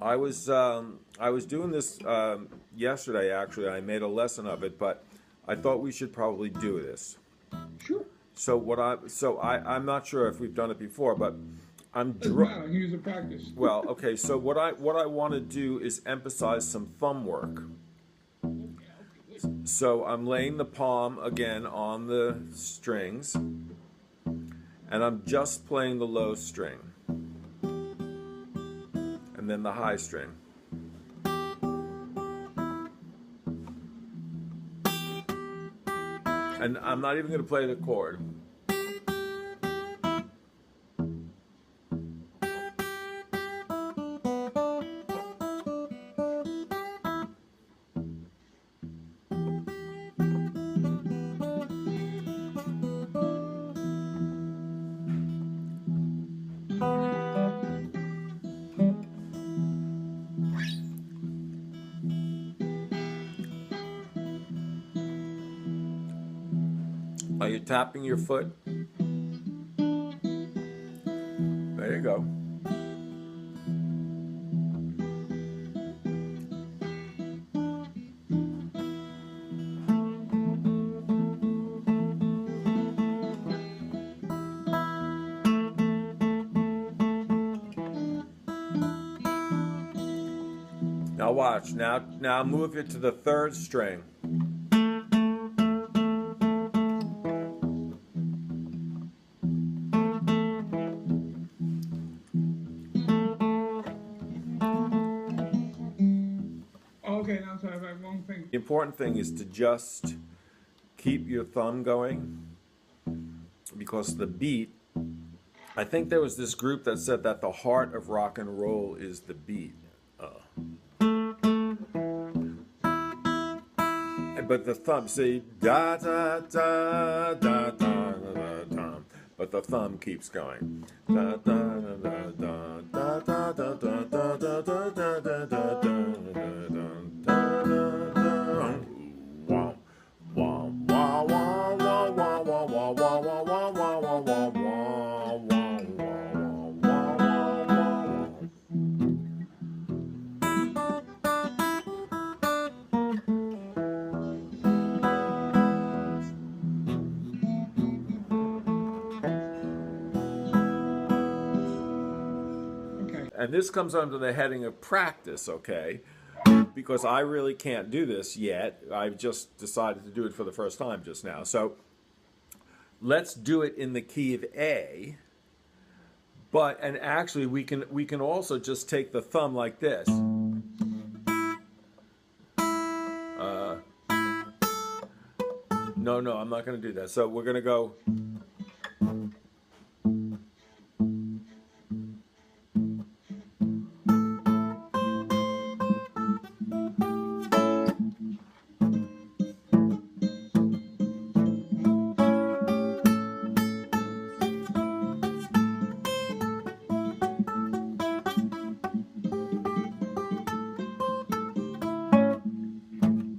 I was doing this yesterday. Actually, I made a lesson of it, but I thought we should probably do this. Sure. So I'm not sure if we've done it before, but Doesn't matter. I can use a practice. Well, okay. So what I want to do is emphasize some thumb work. So I'm laying the palm again on the strings, and I'm just playing the low string, and then the high string. And I'm not even going to play the chord. Are you tapping your foot? There you go. Now watch. Now move it to the third string. Okay, now so I have one thing. The important thing is to just keep your thumb going, because the beat, I think there was this group that said that the heart of rock and roll is the beat. But the thumb, see, da da da da da da da, but the thumb keeps going. Da da da da da da da da da da da da da da da. And this comes under the heading of practice, okay? Because I really can't do this yet. I've just decided to do it for the first time just now. So let's do it in the key of A. And actually we can also just take the thumb like this. No, I'm not going to do that. So we're going to go.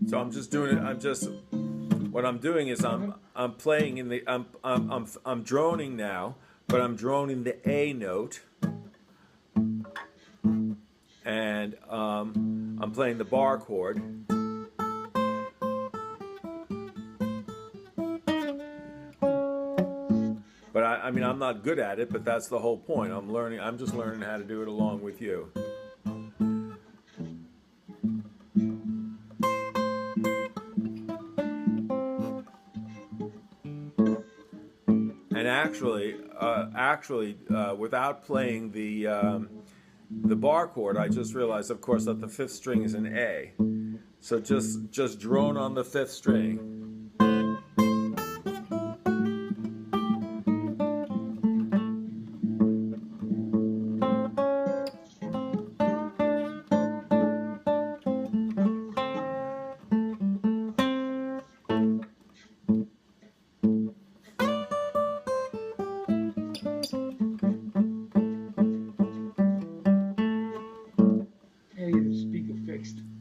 So I'm just doing it. What I'm doing is I'm playing in the I'm droning now, but I'm droning the A note, and I'm playing the bar chord. But I mean, I'm not good at it, but that's the whole point. I'm just learning how to do it along with you. And actually, without playing the bar chord, I just realized, of course, that the fifth string is an A. So just drone on the fifth string.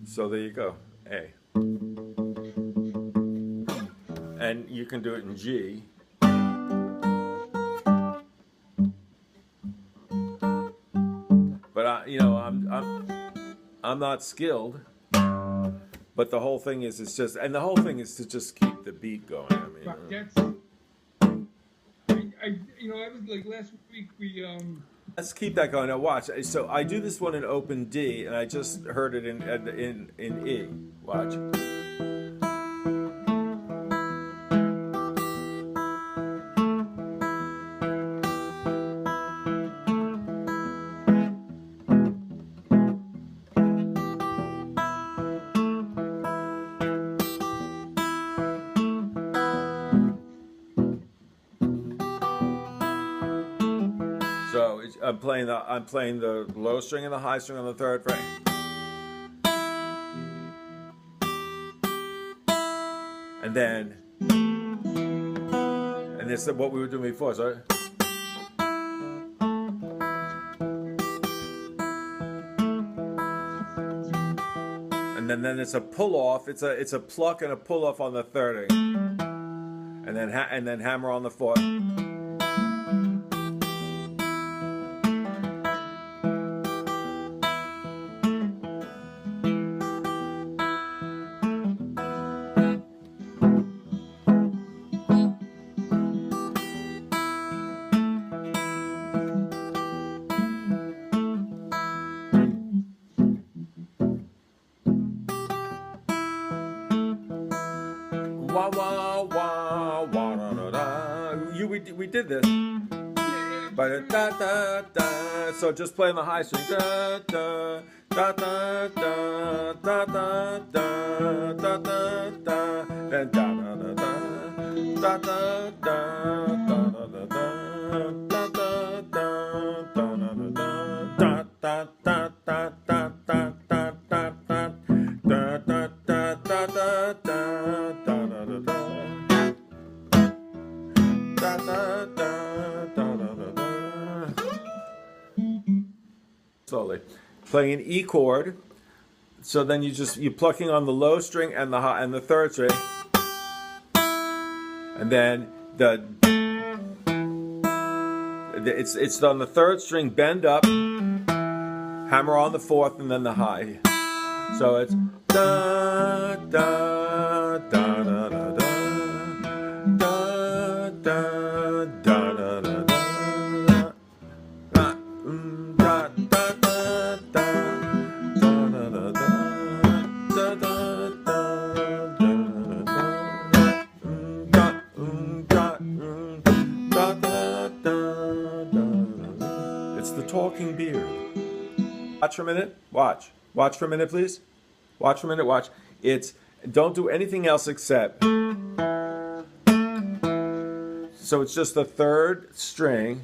So there you go, A. And you can do it in G. But I'm I'm not skilled, but the whole thing is it's just, and the whole thing is to just keep the beat going. I mean, That's, you know, I was like last week we let's keep that going. Now watch. So I do this one in open D, and I just heard it in E. Watch. So I'm playing the low string and the high string on the third fret. And then, and this is what we were doing before. So, and then it's a pull off. It's a pluck and a pull off on the third, and then hammer on the fourth. Wah wah wah wah da da da. We did this. But da da da. So just playing the high string. Da da da da da da da da da da da. Then da da da da da da da da da da da. Da da da da da da da da da da da da da da. Da da da da da da. Slowly playing an E chord, so then you're plucking on the low string and the third string, and then it's on the third string, bend up, hammer on the fourth, and then the high. So it's da da da da da da. It's the talking beard. Watch for a minute. Watch. Watch for a minute, please. Watch for a minute. Watch. Don't do anything else except. So it's just the third string,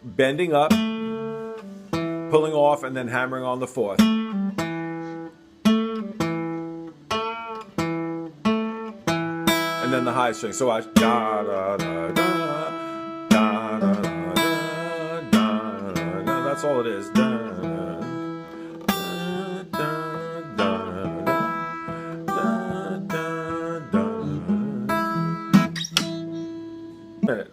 bending up, pulling off, and then hammering on the fourth. And then the high string. So watch. Da da da da da da da da da. That's all it is. Da,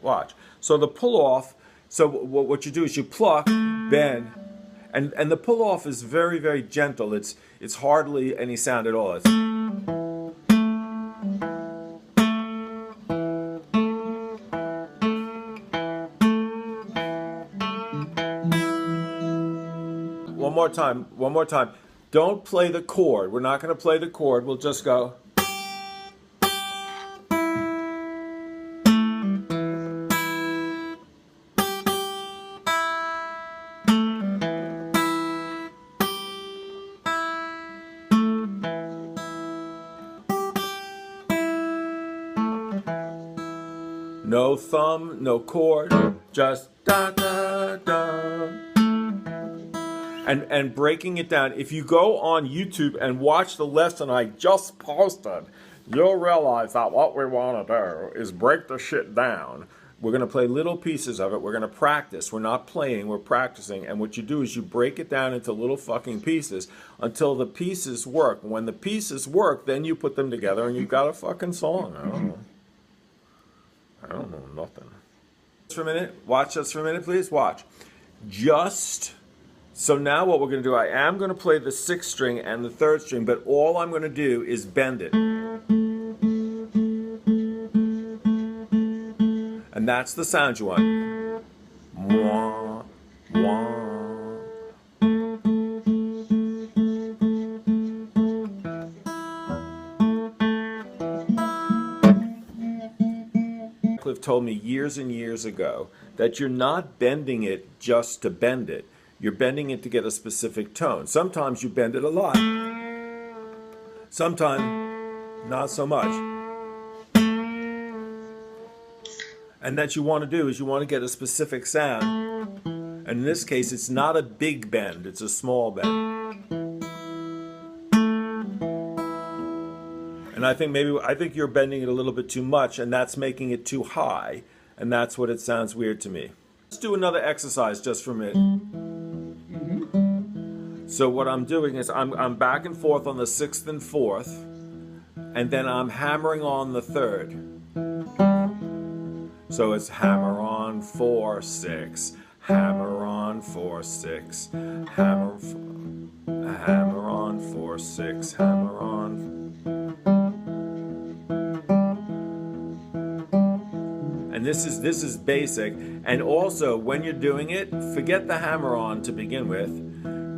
watch. So the pull off, so what you do is you pluck, bend, and the pull off is very, very gentle. It's hardly any sound at all. One more time. Don't play the chord. We're not going to play the chord. We'll just go. No thumb, no chord, just da da da. And breaking it down. If you go on YouTube and watch the lesson I just posted, you'll realize that what we want to do is break the shit down. We're going to play little pieces of it. We're going to practice. We're not playing, we're practicing. And what you do is you break it down into little fucking pieces until the pieces work. When the pieces work, then you put them together and you've got a fucking song. I don't know nothing. Just for a minute. Watch us for a minute, please. Watch. Just So now what we're going to do, I am going to play the 6th string and the 3rd string, but all I'm going to do is bend it. And that's the sound you want. Wah, wah. Cliff told me years and years ago that you're not bending it just to bend it. You're bending it to get a specific tone. Sometimes you bend it a lot. Sometimes not so much. And that you want to do is you want to get a specific sound. And in this case, it's not a big bend, it's a small bend. And I think you're bending it a little bit too much, and that's making it too high, and that's what it sounds weird to me. Let's do another exercise just for a minute. So what I'm doing is I'm back and forth on the 6th and 4th, and then I'm hammering on the 3rd. So it's hammer on 4 6, hammer on 4 6, hammer on 4 6, hammer on. And this is basic. And also when you're doing it, forget the hammer on to begin with.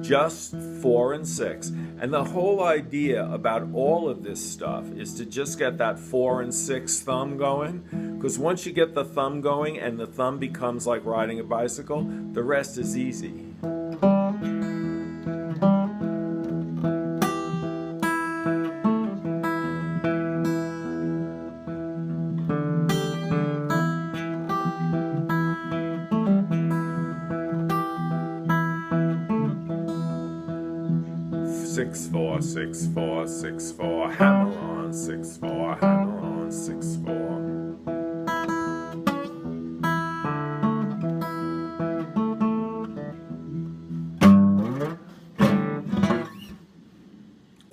Just 4 and 6. And the whole idea about all of this stuff is to just get that 4 and 6 thumb going. Because once you get the thumb going and the thumb becomes like riding a bicycle, the rest is easy. 6 4 6 4 6 4, hammer on 6 4, hammer on 6 4.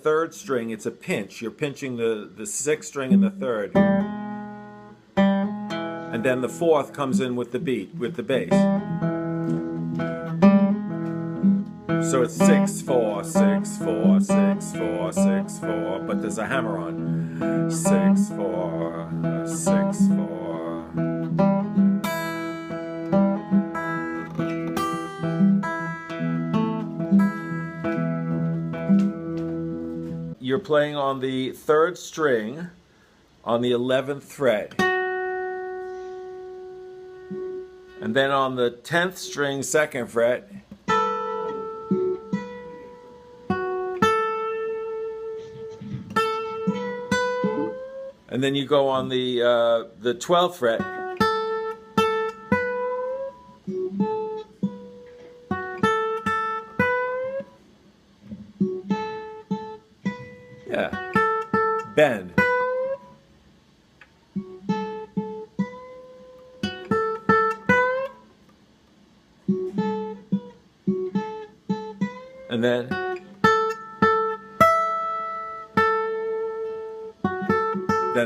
Third string, it's a pinch. You're pinching the 6th string and the 3rd. And then the 4th comes in with the beat, with the bass. So it's 6 4 6 4 6 4 6 4, but there's a hammer on. 6 4 6 4. You're playing on the 3rd string on the 11th fret. And then on the 10th string, 2nd fret. And then you go on the 12th fret. Yeah. Bend. And then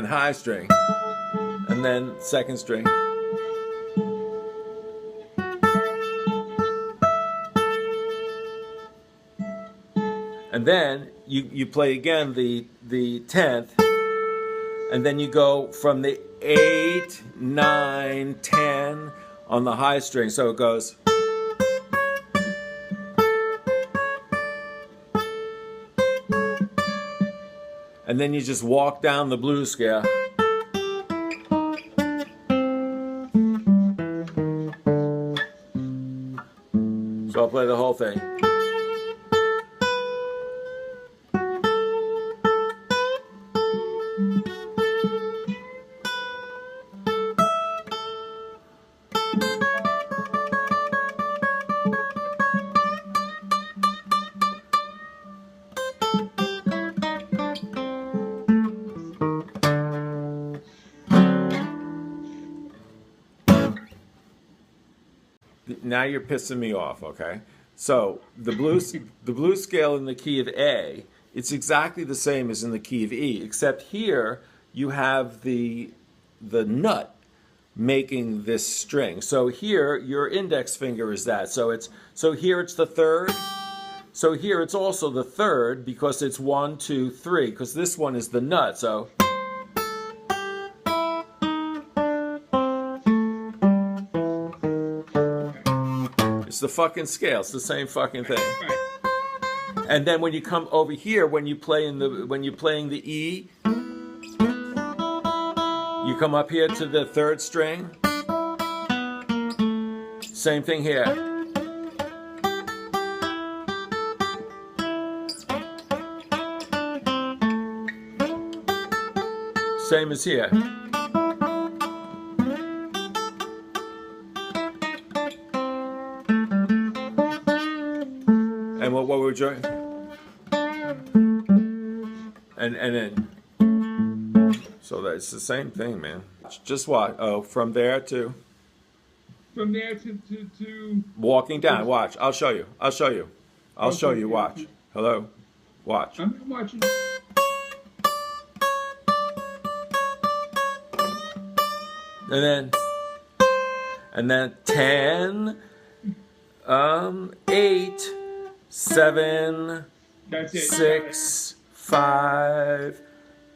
high string, and then 2nd string. And then you play again the 10th, and then you go from the 8, 9, 10 on the high string. So it goes. And then you just walk down the blues scale. So I'll play the whole thing. Now you're pissing me off, okay? So the blues scale in the key of A, it's exactly the same as in the key of E, except here you have the nut making this string. So here, your index finger is that. So here it's the third. So here it's also the third because it's 1, 2, 3. Because this one is the nut. So it's the fucking scale. It's the same fucking thing. And then when you come over here, when you're playing the E, you come up here to the third string. Same thing here. Same as here. And what we're doing? And then. So that's the same thing, man. Just what? Oh, from there to walking down. Watch. I'll show you. I'll show you. I'll show you. Watch. Hello. Watch. I'm watching. And then 10, 8, 7, That's it. 6, 5,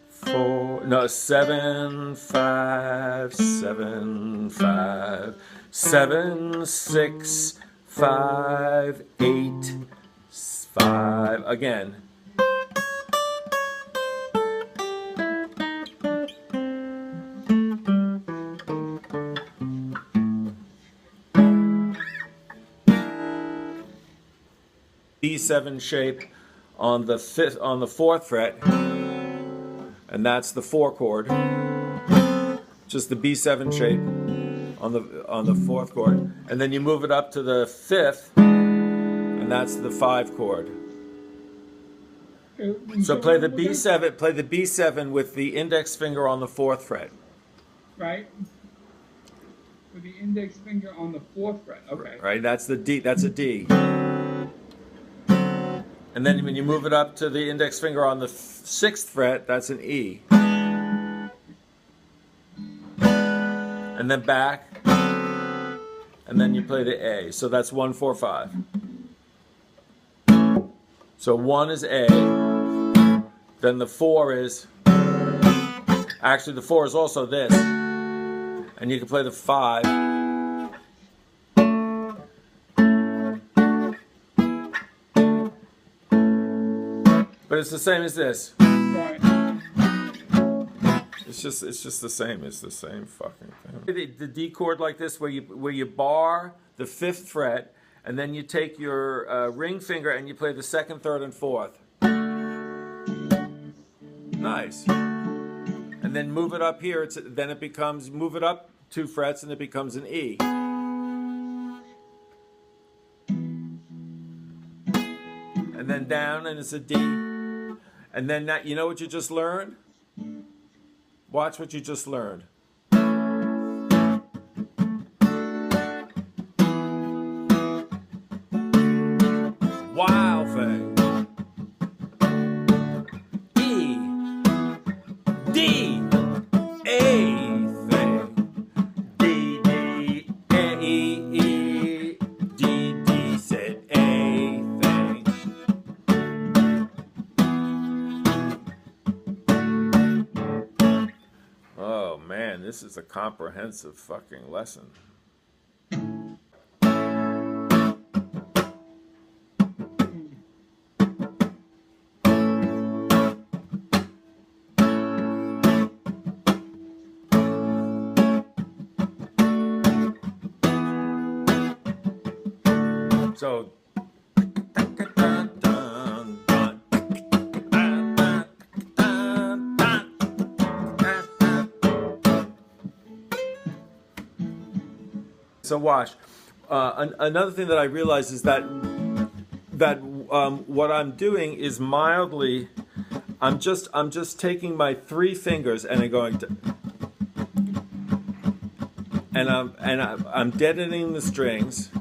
4, no, 7, 5, 7, 5, 7, 6, 5, 8, 5, again. B7 shape on the fourth fret, and that's the 4 chord. Just the B7 shape on the fourth chord, and then you move it up to the 5th, and that's the 5 chord. So play the B7. Play the B7 with the index finger on the 4th fret. Right. With the index finger on the 4th fret. Okay. Right. That's the D. That's a D. And then when you move it up to the index finger on the 6th fret, that's an E. And then back. And then you play the A. So that's 1, 4, 5. So 1 is A. Then the 4 is... Actually, the 4 is also this. And you can play the 5. But it's the same as this. Right. It's just the same. It's the same fucking thing. The D chord like this, where you bar the 5th fret, and then you take your ring finger and you play the 2nd, 3rd, and 4th. Nice. And then move it up here. Then it becomes, move it up 2 frets, and it becomes an E. And then down, and it's a D. And then that, you know what you just learned? Watch what you just learned. Wow thing. E. D. A thing. D, D, A, E, D, D, said A thing. Oh man, this is a comprehensive fucking lesson. So watch. Another thing that I realized is that what I'm doing is mildly, I'm just taking my 3 fingers and I'm going to, and I'm deadening the strings,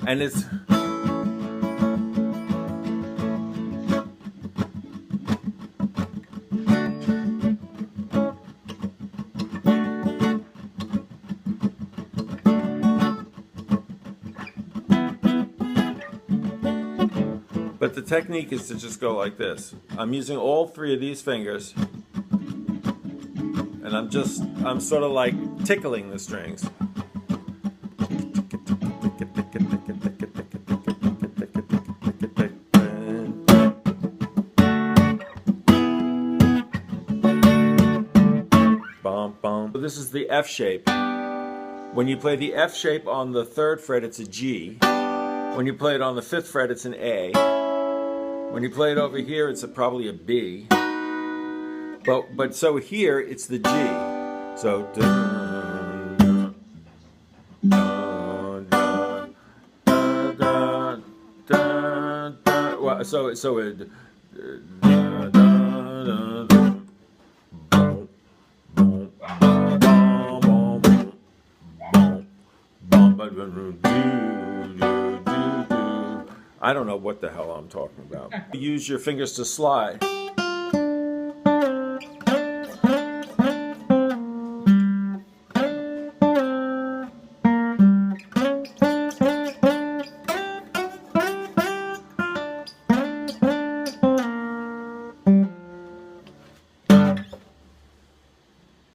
and it's. But the technique is to just go like this. I'm using all three of these fingers, and I'm sort of like tickling the strings. Bum, bum. This is the F shape. When you play the F shape on the 3rd fret, it's a G. When you play it on the 5th fret, it's an A. When you play it over here, it's probably a B. But so here, it's the G. So dun, dun, dun, dun, dun, dun, dun. Well, so it dun, dun, dun, dun. Boom, boom, boom, boom, boom, boom, boom, I don't know what the hell I'm talking about. Use your fingers to slide.